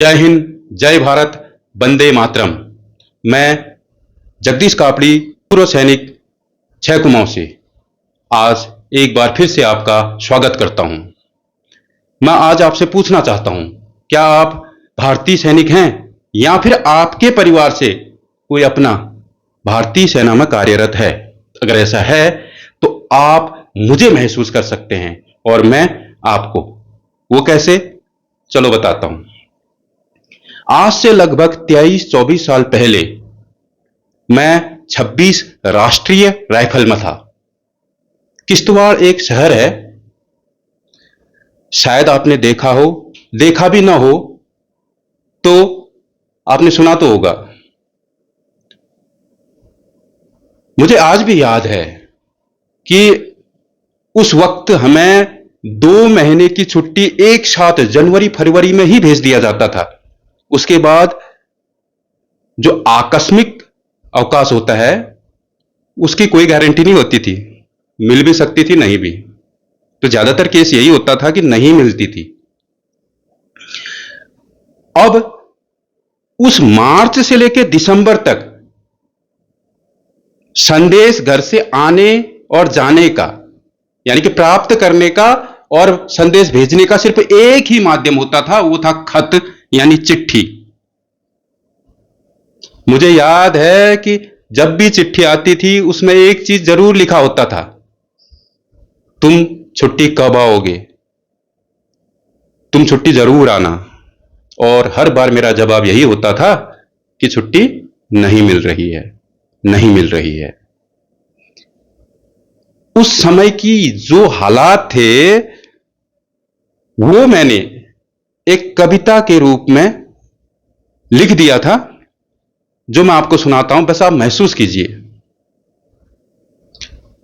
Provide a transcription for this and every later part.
जय हिंद, जय भारत, वंदे मातरम। मैं जगदीश कापड़ी, पूर्व सैनिक 6 कुमाऊं से आज एक बार फिर से आपका स्वागत करता हूं। मैं आज आपसे पूछना चाहता हूं, क्या आप भारतीय सैनिक हैं या फिर आपके परिवार से कोई अपना भारतीय सेना में कार्यरत है? अगर ऐसा है तो आप मुझे महसूस कर सकते हैं और मैं आपको। वो कैसे? चलो बताता हूं। आज से लगभग 23-24 साल पहले मैं 26 राष्ट्रीय राइफल में था। किश्तवाड़ एक शहर है, शायद आपने देखा हो, देखा भी ना हो तो आपने सुना तो होगा। मुझे आज भी याद है कि उस वक्त हमें 2 महीने की छुट्टी एक साथ जनवरी फरवरी में ही भेज दिया जाता था। उसके बाद जो आकस्मिक अवकाश होता है उसकी कोई गारंटी नहीं होती थी, मिल भी सकती थी, नहीं भी। तो ज्यादातर केस यही होता था कि नहीं मिलती थी। अब उस मार्च से लेकर दिसंबर तक संदेश घर से आने और जाने का, यानी कि प्राप्त करने का और संदेश भेजने का सिर्फ एक ही माध्यम होता था, वो था खत यानी चिट्ठी। मुझे याद है कि जब भी चिट्ठी आती थी उसमें एक चीज जरूर लिखा होता था, तुम छुट्टी कब आओगे, तुम छुट्टी जरूर आना। और हर बार मेरा जवाब यही होता था कि छुट्टी नहीं मिल रही है, नहीं मिल रही है। उस समय की जो हालात थे वो मैंने एक कविता के रूप में लिख दिया था, जो मैं आपको सुनाता हूं, बस आप महसूस कीजिए।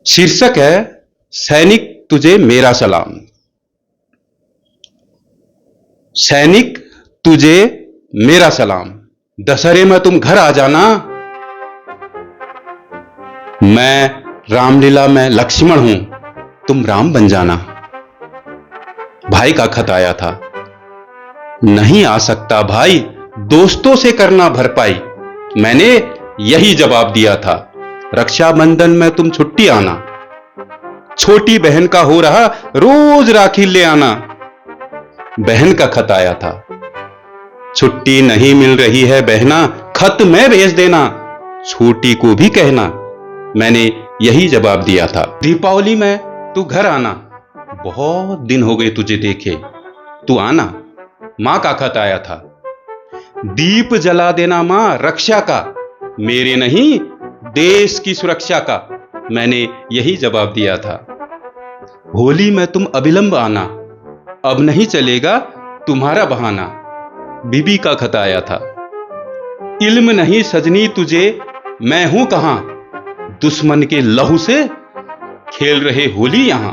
शीर्षक है सैनिक तुझे मेरा सलाम। सैनिक तुझे मेरा सलाम, दशहरे में तुम घर आ जाना। मैं रामलीला में लक्ष्मण हूं, तुम राम बन जाना। भाई का खत आया था, नहीं आ सकता भाई, दोस्तों से करना भरपाई। मैंने यही जवाब दिया था, रक्षाबंधन में तुम छुट्टी आना। छोटी बहन का हो रहा रोज राखी ले आना। बहन का खत आया था, छुट्टी नहीं मिल रही है बहना, खत में भेज देना, छोटी को भी कहना। मैंने यही जवाब दिया था। दीपावली में तू घर आना, बहुत दिन हो गए तुझे देखे, तू आना। मां का खत आया था, दीप जला देना मां रक्षा का, मेरे नहीं देश की सुरक्षा का। मैंने यही जवाब दिया था। होली में तुम अविलंब आना, अब नहीं चलेगा तुम्हारा बहाना। बीबी का खत आया था, इल्म नहीं सजनी तुझे मैं हूं कहां, दुश्मन के लहू से खेल रहे होली यहां।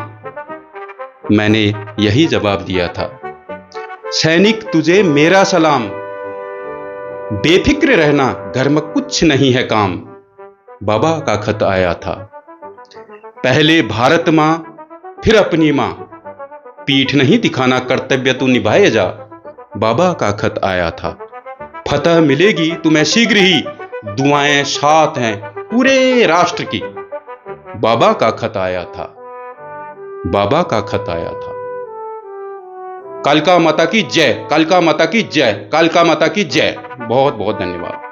मैंने यही जवाब दिया था। सैनिक तुझे मेरा सलाम, बेफिक्र रहना घर में कुछ नहीं है काम। बाबा का खत आया था, पहले भारत मां फिर अपनी मां, पीठ नहीं दिखाना कर्तव्य तू निभाए जा। बाबा का खत आया था, फतह मिलेगी तुम्हें शीघ्र ही, दुआएं साथ हैं पूरे राष्ट्र की। बाबा का खत आया था, बाबा का खत आया था। कालिका माता की जय, कालिका माता की जय, कालिका माता की जय। बहुत बहुत धन्यवाद।